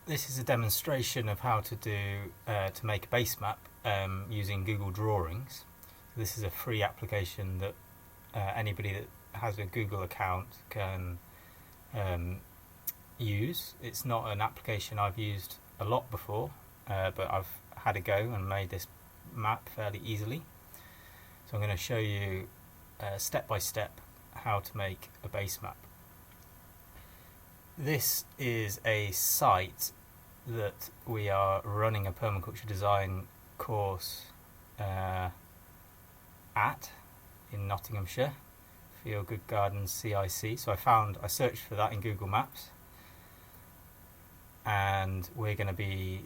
This is a demonstration of how to make a base map using Google Drawings. So this is a free application that anybody that has a Google account can use. It's not an application I've used a lot before, but I've had a go and made this map fairly easily. So I'm going to show you step by step how to make a base map. This is a site that we are running a permaculture design course at in Nottinghamshire, Feel Good Gardens CIC. So I searched for that in Google Maps, and we're going to be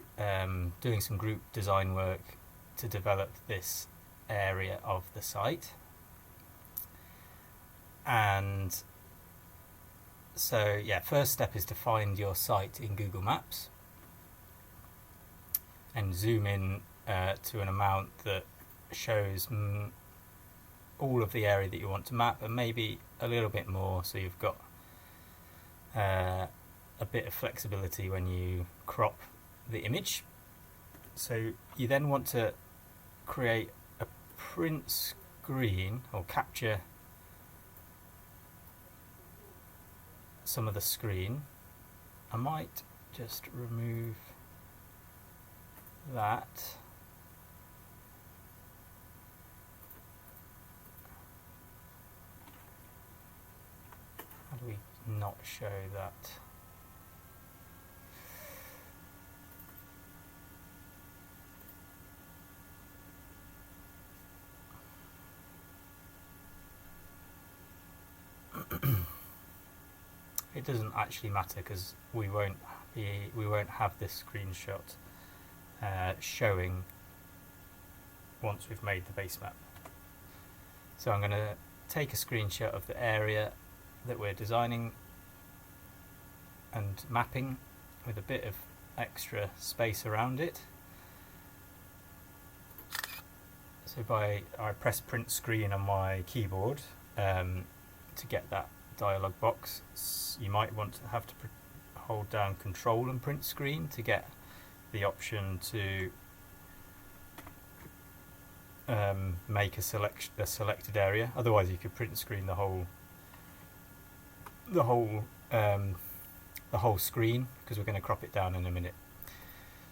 doing some group design work to develop this area of the site. And so first step is to find your site in Google Maps and zoom in to an amount that shows all of the area that you want to map, and maybe a little bit more, so you've got a bit of flexibility when you crop the image. So you then want to create a print screen or capture some of the screen. I might just remove that. How do we not show that? It doesn't actually matter because we won't have this screenshot showing once we've made the base map. So I'm going to take a screenshot of the area that we're designing and mapping with a bit of extra space around it. So I press print screen on my keyboard to get that dialog box. You might want to have to hold down Control and print screen to get the option to make a selected area. Otherwise you could print screen the whole screen, because we're going to crop it down in a minute.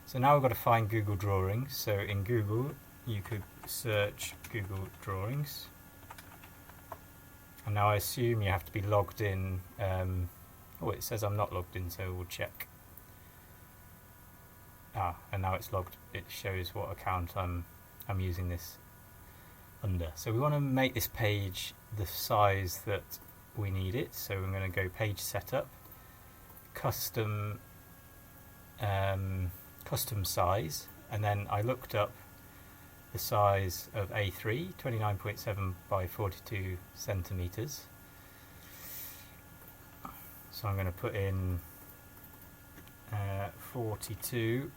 So now we've got to find Google Drawings. So in Google you could search Google Drawings, and now I assume you have to be logged in. It says I'm not logged in, so we'll check. And now it's logged. It shows what account I'm using this under. So we want to make this page the size that we need it. So we're going to go page setup, custom size, and then I looked up the size of A3, 29.7 by 42 centimeters. So I'm going to put in 42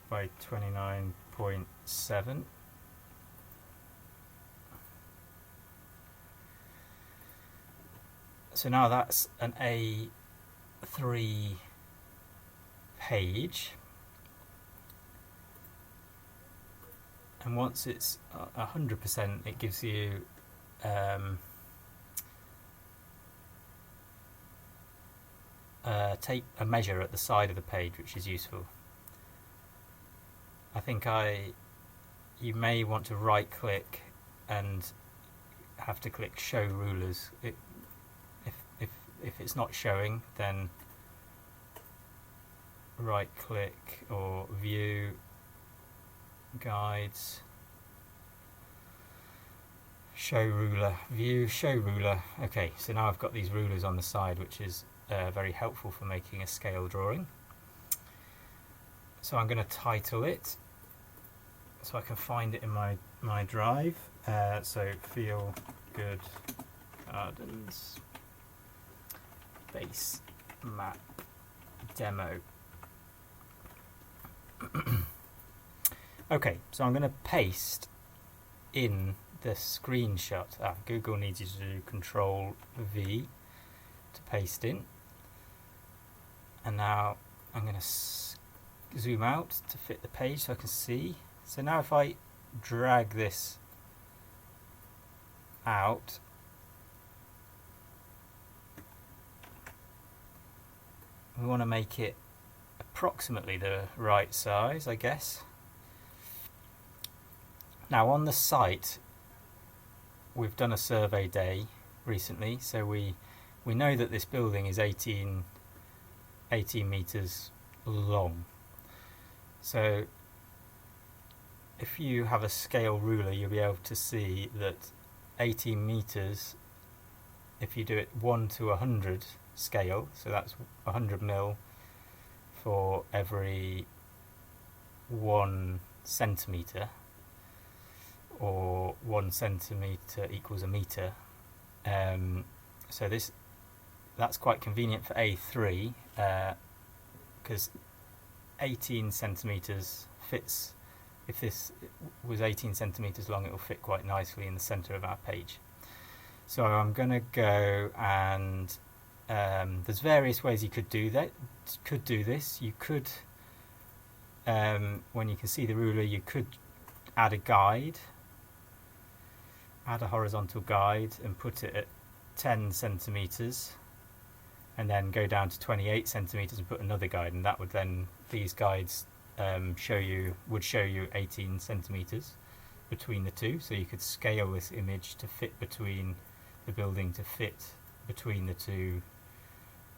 by 29.7. So now that's an A3 page, and once it's 100%, it gives you take a measure at the side of the page, which is useful. I think you may want to right click and have to click show rulers. If it's not showing, then right click or view guides, show ruler, view, show ruler. Okay, so now I've got these rulers on the side, which is very helpful for making a scale drawing. So I'm going to title it so I can find it in my drive. So Feel Good Gardens base map demo. Okay, so I'm going to paste in the screenshot. Google needs you to do Control V to paste in. And now I'm going to zoom out to fit the page so I can see. So now if I drag this out, we want to make it approximately the right size, I guess. Now on the site, we've done a survey day recently, so we know that this building is 18 meters long. So if you have a scale ruler, you'll be able to see that 18 meters, if you do it 1 to 100 scale, so that's 100 mil for every 1 centimetre, or 1 centimetre equals a metre. So that's quite convenient for A3, because 18 centimetres fits. If this was 18 centimetres long, it will fit quite nicely in the centre of our page. So I'm going to go and there's various ways you could do this. You could, when you can see the ruler, you could add a guide, add a horizontal guide and put it at 10 centimetres, and then go down to 28 centimetres and put another guide, and that would then, these guides would show you 18 centimetres between the two, so you could scale this image to fit between the building, to fit between the two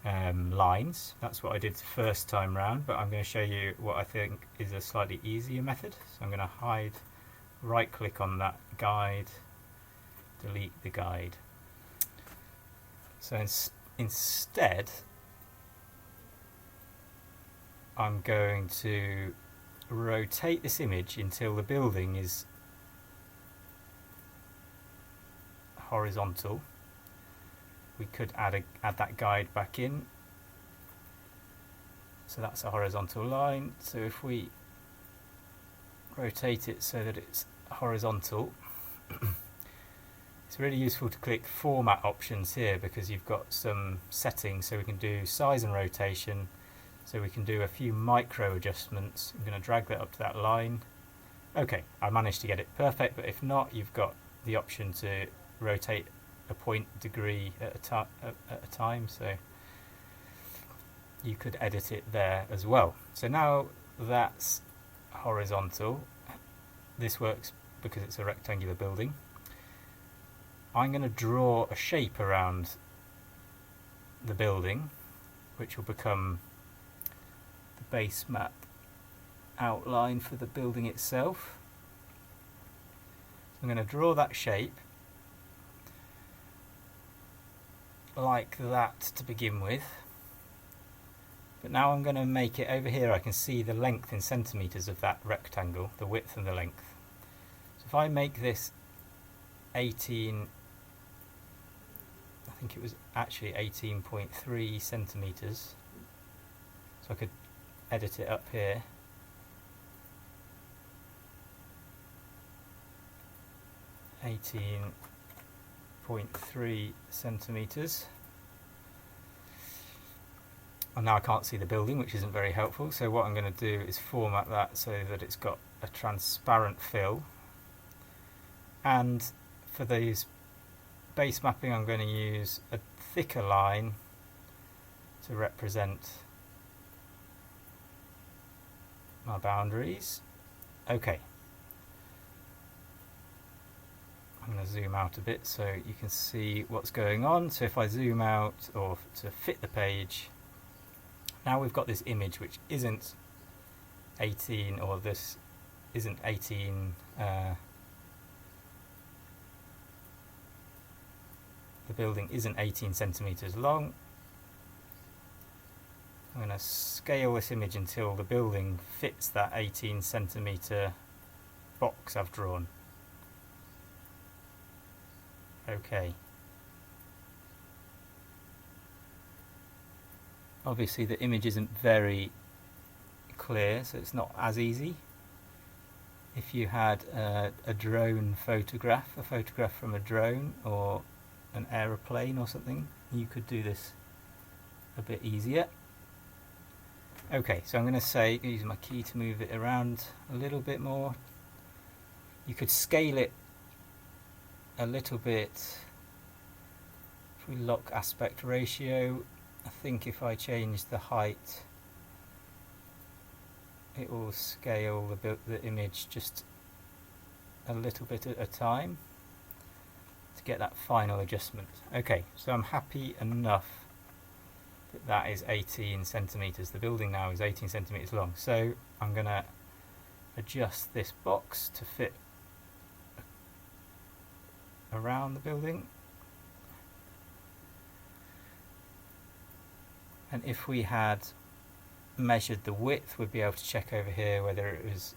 lines. That's what I did the first time round, but I'm going to show you what I think is a slightly easier method. So I'm going to right click on that guide, delete the guide. So instead I'm going to rotate this image until the building is horizontal. We could add that guide back in. So that's a horizontal line. So if we rotate it so that it's horizontal, it's really useful to click format options here, because you've got some settings, so we can do size and rotation, so we can do a few micro adjustments. I'm going to drag that up to that line. Okay, I managed to get it perfect, but if not, you've got the option to rotate a point degree at a time, so you could edit it there as well. So now that's horizontal. This works because it's a rectangular building. I'm going to draw a shape around the building, which will become the base map outline for the building itself. So I'm going to draw that shape like that to begin with, but now I'm going to make it over here. I can see the length in centimetres of that rectangle, the width and the length. So if I make this 18, I think it was actually 18.3 centimetres, so I could edit it up here. .3 centimetres, and now I can't see the building, which isn't very helpful, so what I'm going to do is format that so that it's got a transparent fill. And for these base mapping, I'm going to use a thicker line to represent my boundaries. Okay, I'm going to zoom out a bit so you can see what's going on. So if I zoom out, or to fit the page, now we've got this image which isn't 18, or this isn't 18, the building isn't 18 centimetres long. I'm going to scale this image until the building fits that 18 centimetre box I've drawn. Okay. Obviously the image isn't very clear, so it's not as easy. If you had a drone photograph, a photograph from a drone or an aeroplane or something, you could do this a bit easier. Okay, so I'm going to say, use my key to move it around a little bit more. You could scale it a little bit. If we lock aspect ratio, I think if I change the height, it will scale the image just a little bit at a time to get that final adjustment. Okay, so I'm happy enough that that is 18 centimeters. The building now is 18 centimeters long. So I'm going to adjust this box to fit around the building. And if we had measured the width, we'd be able to check over here whether it was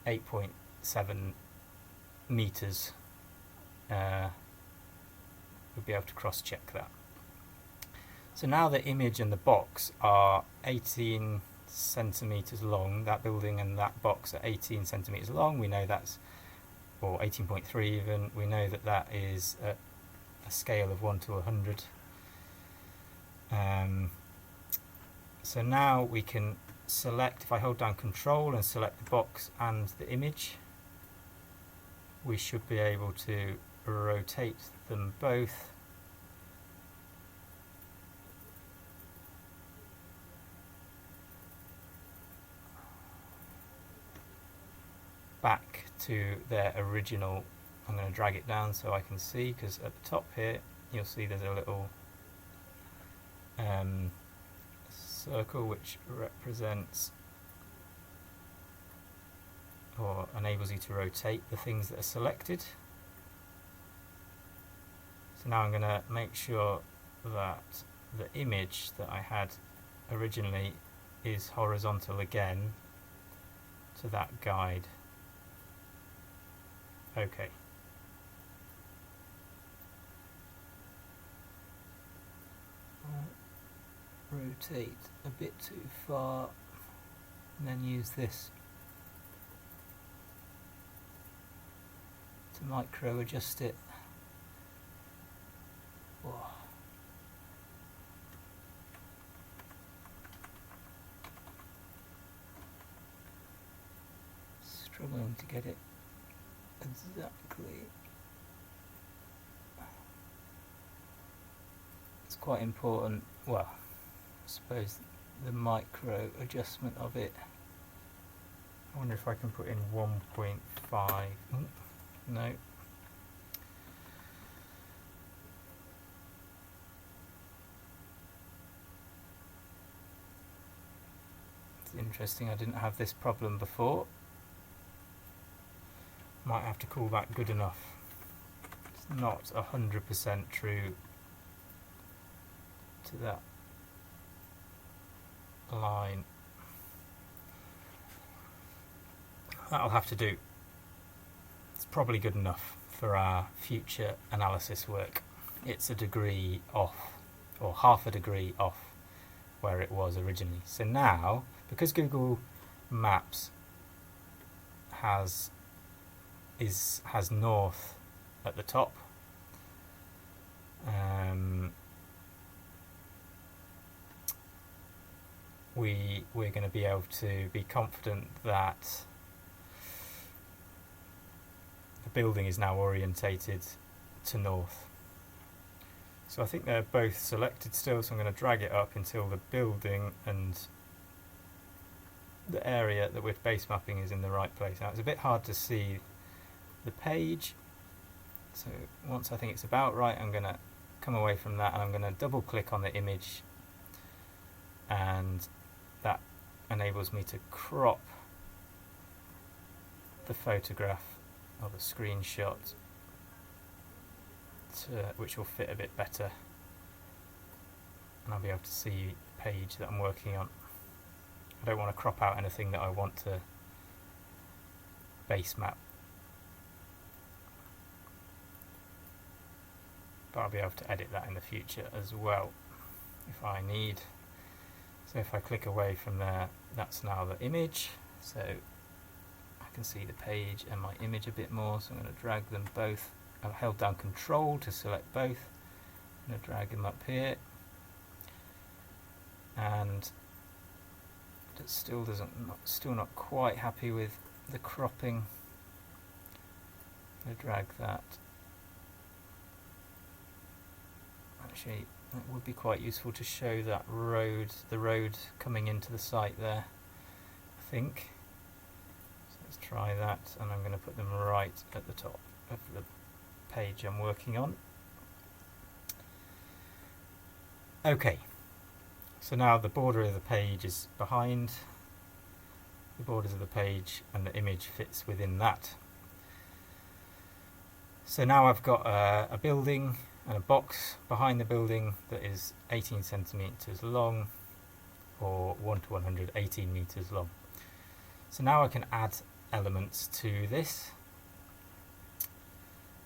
8.7 meters. We'd be able to cross-check that. So now the image and the box are 18 centimeters long. That building and that box are 18 centimeters long. We know that's, or 18.3 even. We know that that is a scale of 1 to 100. So now we can select, if I hold down Control and select the box and the image, we should be able to rotate them both back to their original. I'm going to drag it down so I can see, because at the top here you'll see there's a little circle which represents or enables you to rotate the things that are selected. So now I'm going to make sure that the image that I had originally is horizontal again to that guide. Okay. Rotate a bit too far and then use this to micro adjust it. Whoa. Struggling to get it exactly. It's quite important, well, I suppose the micro adjustment of it. I wonder if I can put in 1.5. No. It's interesting, I didn't have this problem before. Might have to call that good enough. It's not 100% true to that line. That'll have to do. It's probably good enough for our future analysis work. It's a degree off, or half a degree off where it was originally. So now, because Google Maps has north at the top, we're going to be able to be confident that the building is now orientated to north. So I think they're both selected still, so I'm going to drag it up until the building and the area that we're base mapping is in the right place. Now it's a bit hard to see the page, so once I think it's about right, I'm going to come away from that and I'm going to double click on the image, and that enables me to crop the photograph or the screenshot which will fit a bit better, and I'll be able to see the page that I'm working on. I don't want to crop out anything that I want to base map, but I'll be able to edit that in the future as well if I need. So if I click away from there, that's now the image, so I can see the page and my image a bit more. So I'm going to drag them both. I've held down Control to select both. I'm going to drag them up here, and It still still not quite happy with the cropping. I'm going to drag that. Actually, it would be quite useful to show that road, the road coming into the site there, I think. So let's try that, and I'm going to put them right at the top of the page I'm working on. Okay, so now the border of the page is behind the borders of the page and the image fits within that. So now I've got a building and a box behind the building that is 18 centimeters long, or 1 to 100, 18 meters long. So now I can add elements to this.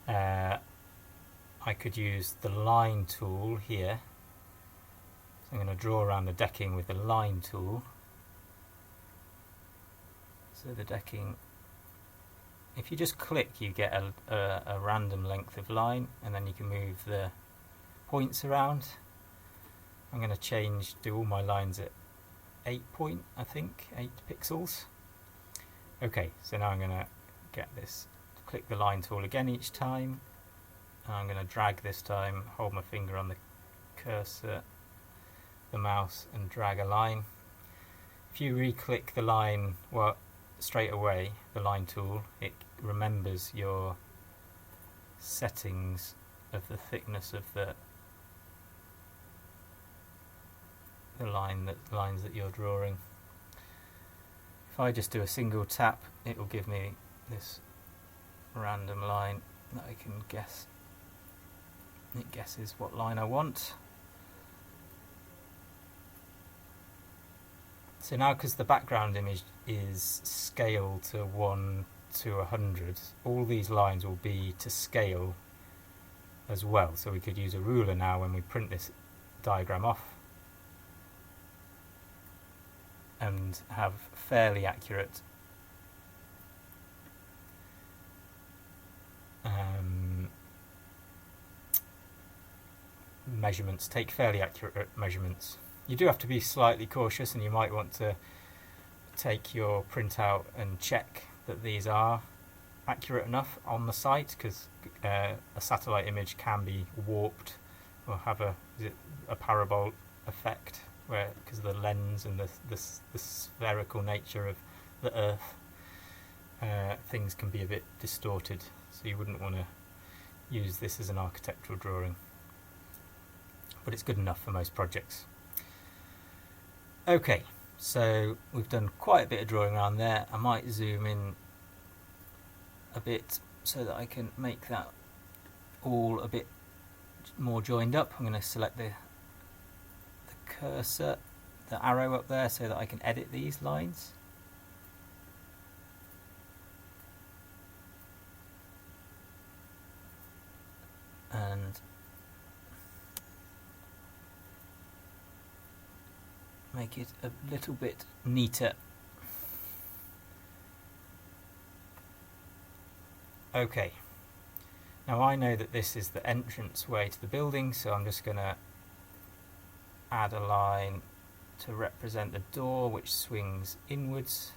I could use the line tool here. So I'm going to draw around the decking with the line tool. So the decking, if you just click, you get a random length of line, and then you can move the points around. I'm going to do all my lines at 8 pixels. Okay, so now I'm going to get this, click the line tool again each time, and I'm going to drag this time, hold my finger on the cursor, the mouse, and drag a line. If you re-click the line, well, straight away, the line tool, it remembers your settings of the thickness of the lines that you're drawing. If I just do a single tap, it will give me this random line that I can guess. It guesses what line I want. So now, because the background image is scaled to 1 to 100, all these lines will be to scale as well. So we could use a ruler now when we print this diagram off and have fairly accurate measurements, take fairly accurate measurements. You do have to be slightly cautious, and you might want to take your printout and check that these are accurate enough on the site, because a satellite image can be warped or have a parabol effect, where because of the lens and the spherical nature of the Earth, things can be a bit distorted. So you wouldn't want to use this as an architectural drawing, but it's good enough for most projects. Okay, so we've done quite a bit of drawing around there. I might zoom in a bit so that I can make that all a bit more joined up. I'm going to select the cursor, the arrow up there, so that I can edit these lines. And make it a little bit neater. Okay, now I know that this is the entrance way to the building, so I'm just going to add a line to represent the door, which swings inwards,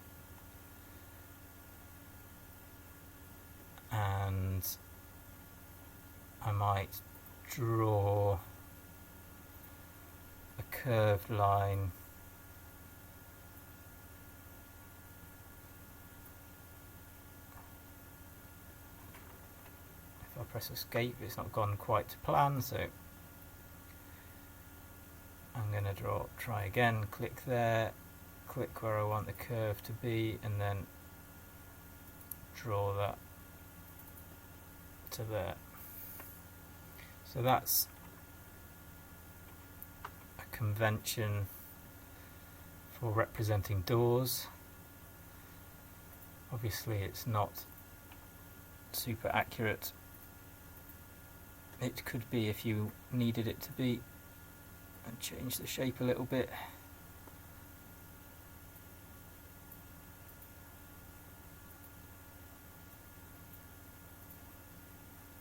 and I might draw a curved line if I press escape. It's not gone quite to plan, so I'm going to try again, click there, click where I want the curve to be, and then draw that to there. So that's a convention for representing doors. Obviously it's not super accurate. It could be if you needed it to be, and change the shape a little bit.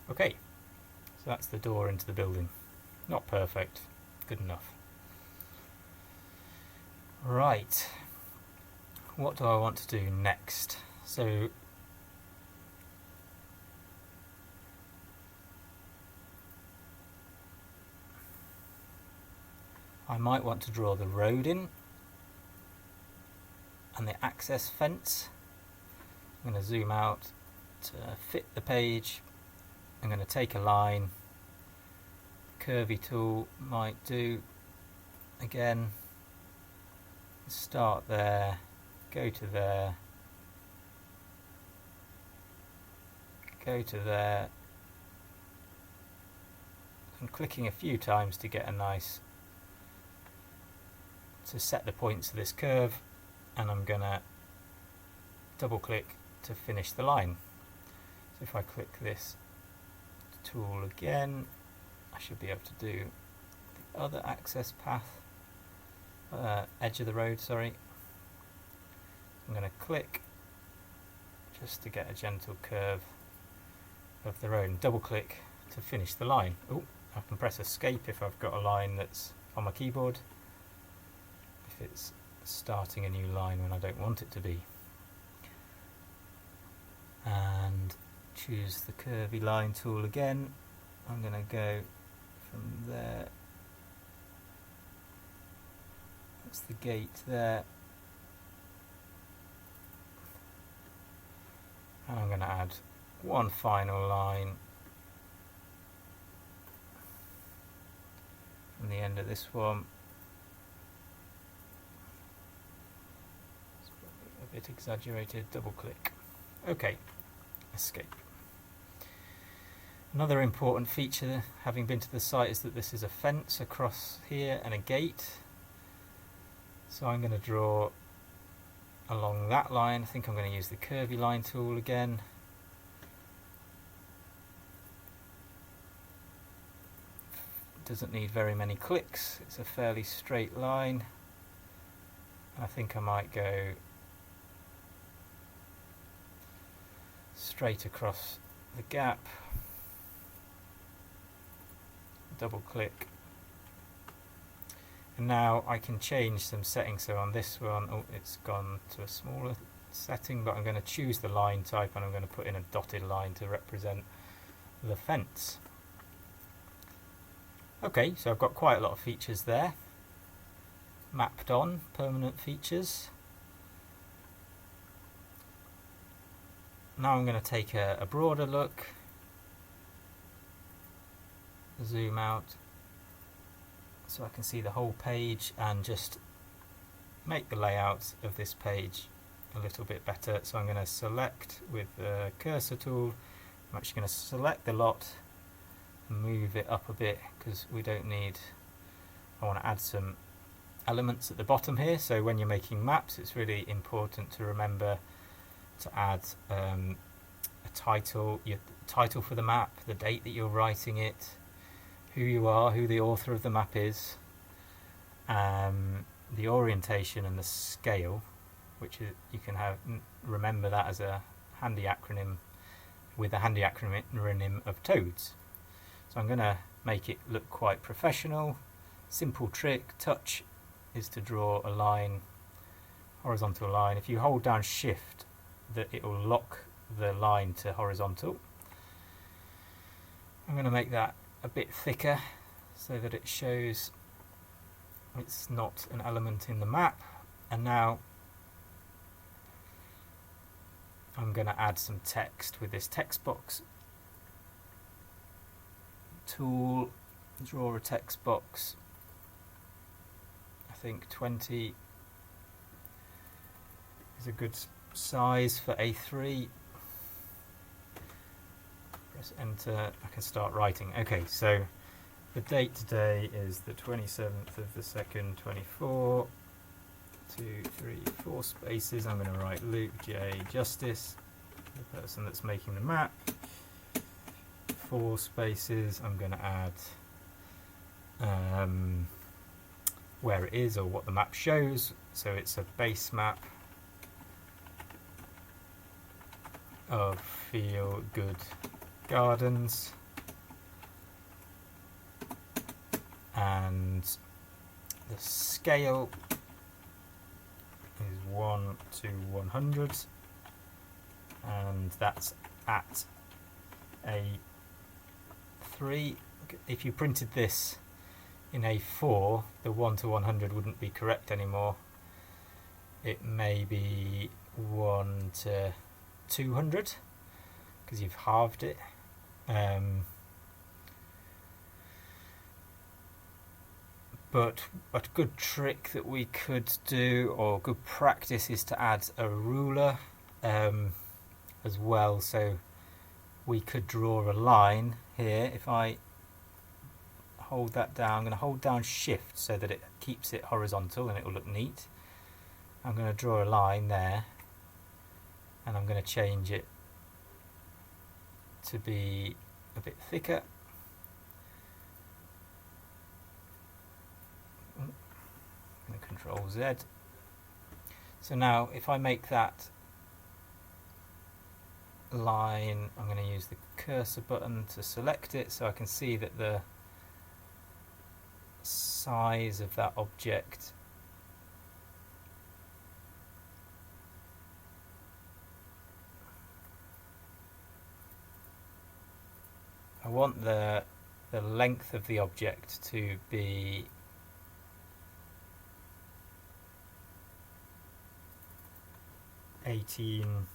Okay, so that's the door into the building. Not perfect, good enough. Right, what do I want to do next? So I might want to draw the road in and the access fence. I'm going to zoom out to fit the page. I'm going to take a line, curvy tool might do, again, start there, go to there, go to there. I'm clicking a few times to get a nice, to set the points of this curve, and I'm going to double click to finish the line. So if I click this tool again, I should be able to do the other access path, edge of the road, sorry. I'm going to click just to get a gentle curve of the road and double click to finish the line. Oh, I can press escape if I've got a line that's on my keyboard, if it's starting a new line when I don't want it to be. And choose the curvy line tool again. I'm going to go from there, that's the gate there, and I'm going to add one final line from the end of this one. It's probably a bit exaggerated, double click. Okay, escape. Another important feature, having been to the site, is that this is a fence across here and a gate. So I'm going to draw along that line. I think I'm going to use the curvy line tool again. Doesn't need very many clicks, it's a fairly straight line. I think I might go straight across the gap. Double click, and now I can change some settings. So on this one, oh, it's gone to a smaller setting, but I'm going to choose the line type and I'm going to put in a dotted line to represent the fence. Okay, so I've got quite a lot of features there mapped on, permanent features. Now I'm going to take a broader look, zoom out so I can see the whole page and just make the layout of this page a little bit better. So I'm going to select with the cursor tool, I'm actually going to select the lot and move it up a bit because we don't need, I want to add some elements at the bottom here. So when you're making maps, it's really important to remember to add a title, your title for the map, the date that you're writing it, who you are, who the author of the map is, the orientation and the scale, which is, you can have, remember that as a handy acronym, with a handy acronym of TOADS. So I'm going to make it look quite professional. Simple trick, touch, is to draw a line, horizontal line. If you hold down shift, that it will lock the line to horizontal. I'm going to make that a bit thicker so that it shows it's not an element in the map. And now I'm going to add some text with this text box tool. Draw a text box, I think 20 is a good size for A3. Press enter, I can start writing. Okay, so the date today is the 27th of the 2nd, 24. 2, 3, 4 spaces. I'm going to write Luke J. Justice, the person that's making the map. 4 spaces. I'm going to add where it is or what the map shows. So it's a base map of Feel Good Gardens, and the scale is 1 to 100, and that's at a 3. If you printed this in A4, the 1 to 100 wouldn't be correct anymore. It may be 1 to 200 because you've halved it. But a good trick that we could do, or good practice, is to add a ruler as well. So we could draw a line here. If I hold that down, I'm going to hold down Shift so that it keeps it horizontal and it will look neat. I'm going to draw a line there, and I'm going to change it to be a bit thicker. Control Z. So now if I make that line, I'm going to use the cursor button to select it so I can see that the size of that object I want the length of the object to be 18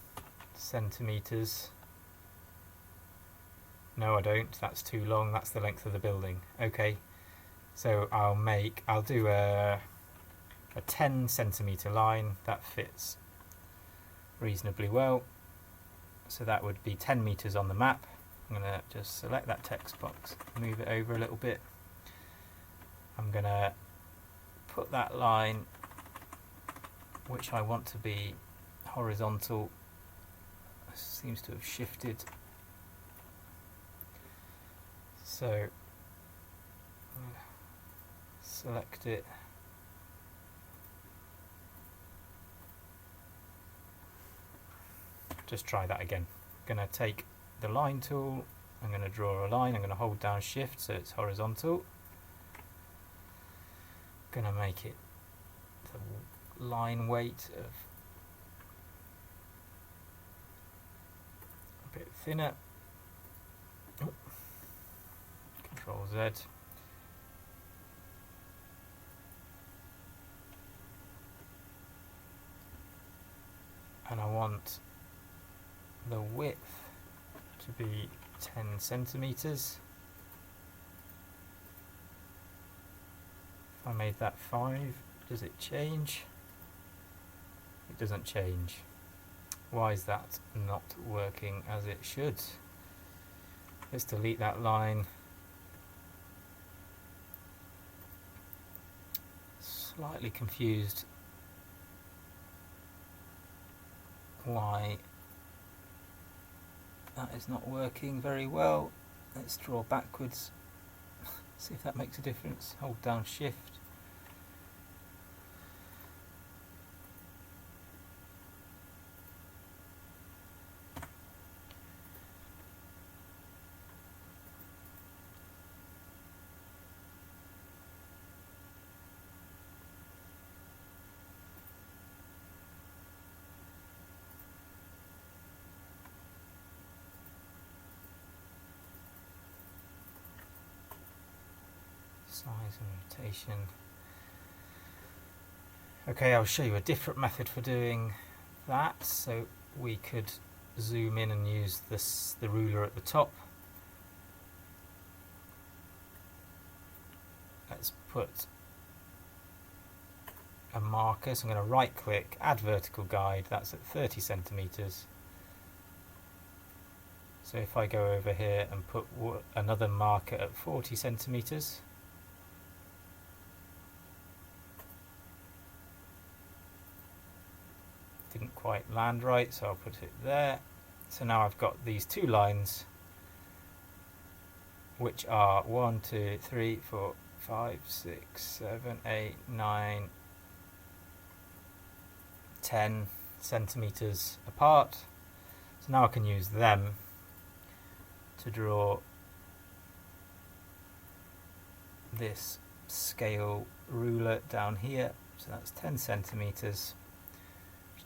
centimeters. No, I don't. That's too long. That's the length of the building. Okay, so I'll do a 10 centimeter line. That fits reasonably well. So that would be 10 meters on the map. I'm going to just select that text box, move it over a little bit. I'm going to put that line, which I want to be horizontal, seems to have shifted, so select it, just try that again. I'm going to take the line tool, I'm going to draw a line, I'm going to hold down Shift so it's horizontal, I'm going to make it the line weight of a bit thinner. Control Z. And I want the width to be 10 centimeters. If I made that 5, does it change? It doesn't change. Why is that not working as it should? Let's delete that line. Slightly confused why that is not working very well. Let's draw backwards, see if that makes a difference. Hold down Shift. Size and rotation. Okay, I'll show you a different method for doing that. So we could zoom in and use the ruler at the top. Let's put a marker. So I'm going to right click, add vertical guide. That's at 30 centimeters. So if I go over here and put another marker at 40 centimeters, didn't quite land right, so I'll put it there. So now I've got these two lines, which are 1, 2, 3, 4, 5, 6, 7, 8, 9, 10 centimeters apart. So now I can use them to draw this scale ruler down here. So that's 10 centimeters.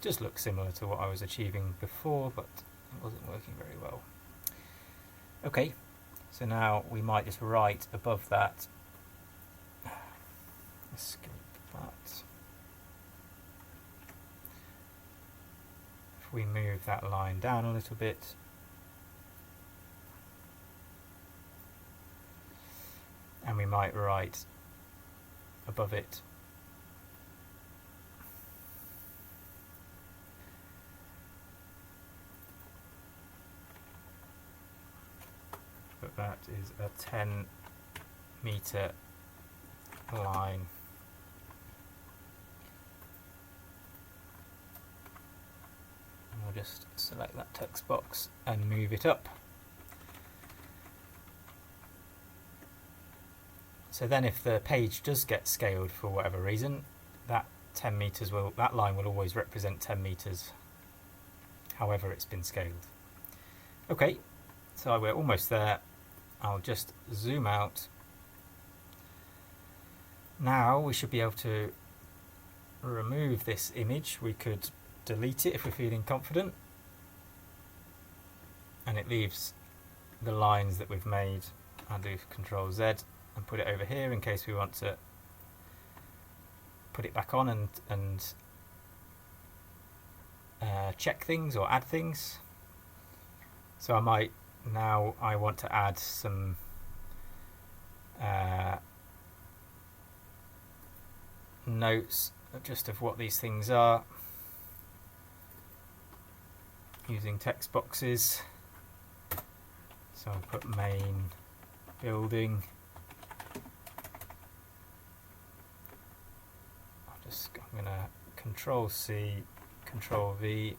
Just looks similar to what I was achieving before, but it wasn't working very well. Okay, so now we might just write above that, escape that. If we move that line down a little bit, and we might write above it but that is a 10-meter line. And we'll just select that text box and move it up. So then if the page does get scaled for whatever reason, that 10 meters that line will always represent 10 meters, however it's been scaled. Okay, so we're almost there. I'll just zoom out. Now we should be able to remove this image. We could delete it if we're feeling confident, and it leaves the lines that we've made. I'll do Control Z and put it over here in case we want to put it back on and check things or add things. So I want to add some notes just of what these things are using text boxes. So I'll put main building. I'm going to Control C, Control V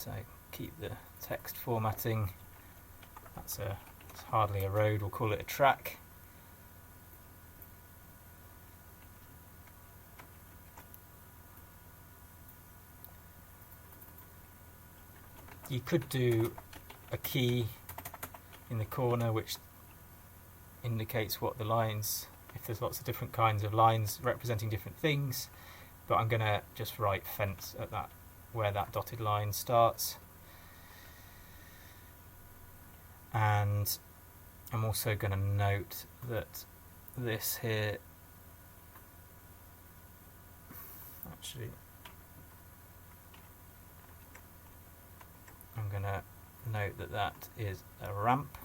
to keep the text formatting. It's hardly a road, we'll call it a track. You could do a key in the corner which indicates what the lines, if there's lots of different kinds of lines representing different things, but I'm going to just write fence at that where that dotted line starts. And I'm also going to note that this here, actually, I'm going to note that that is a ramp.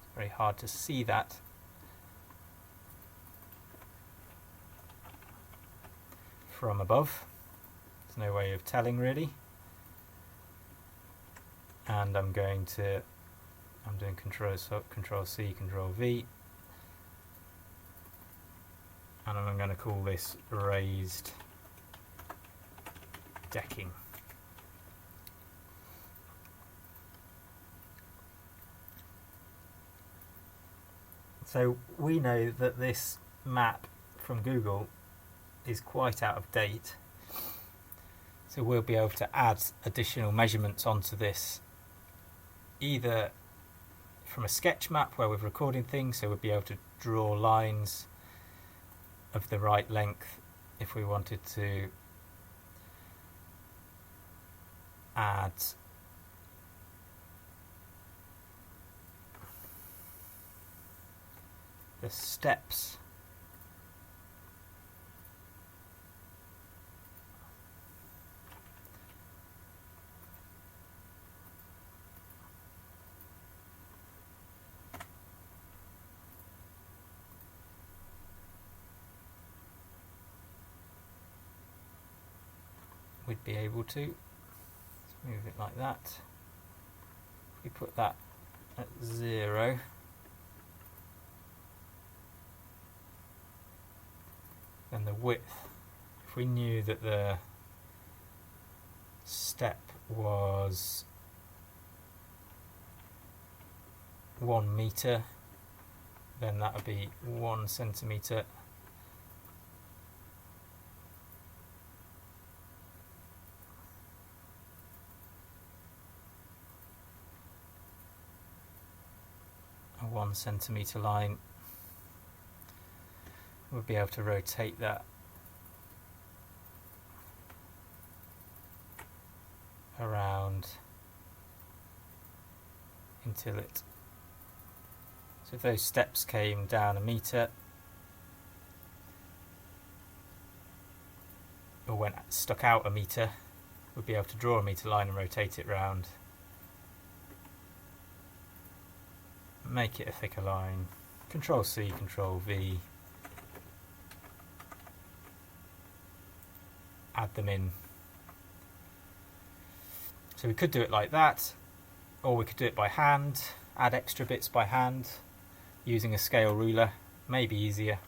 It's very hard to see that. From above. There's no way of telling really. And I'm doing Control C, Control V, and I'm going to call this raised decking. So we know that this map from Google is quite out of date, so we'll be able to add additional measurements onto this, either from a sketch map where we're recording things, so we'll be able to draw lines of the right length if we wanted to add the steps we'd be able to. Let's move it like that. If we put that at 0, then the width, if we knew that the step was 1 meter, then that would be 1 centimeter. A 1 centimeter line. We'll be able to rotate that until it. So if those steps came down a metre, or went stuck out a metre, we'd be able to draw a metre line and rotate it round. Make it a thicker line. Control C, Control V. Add them in. So we could do it like that, or we could do it by hand, add extra bits by hand, using a scale ruler, maybe easier.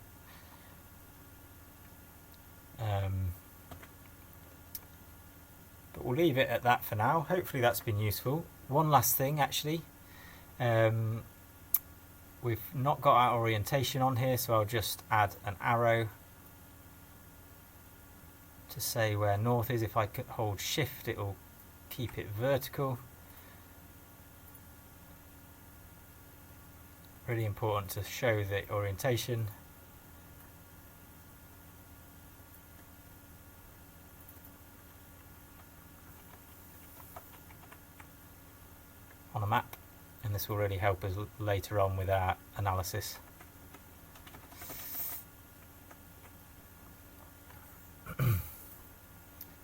But we'll leave it at that for now. Hopefully that's been useful. One last thing actually. We've not got our orientation on here, so I'll just add an arrow to say where north is. If I could hold shift, it will keep it vertical. Really important to show the orientation. On a map, and this will really help us later on with our analysis.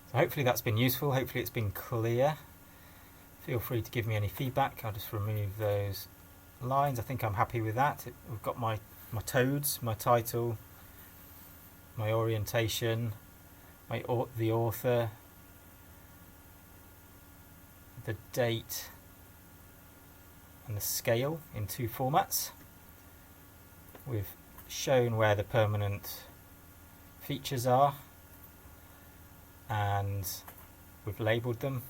So hopefully that's been useful, hopefully it's been clear. Feel free to give me any feedback. I'll just remove those lines. I think I'm happy with that. We've got my toads, my title, my orientation, the author, the date, and the scale in two formats. We've shown where the permanent features are, and we've labelled them,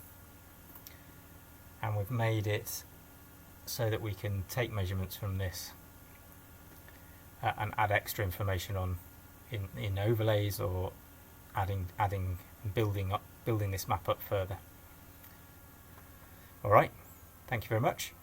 and we've made it so that we can take measurements from this and add extra information on in overlays, or building this map up further. All right, thank you very much.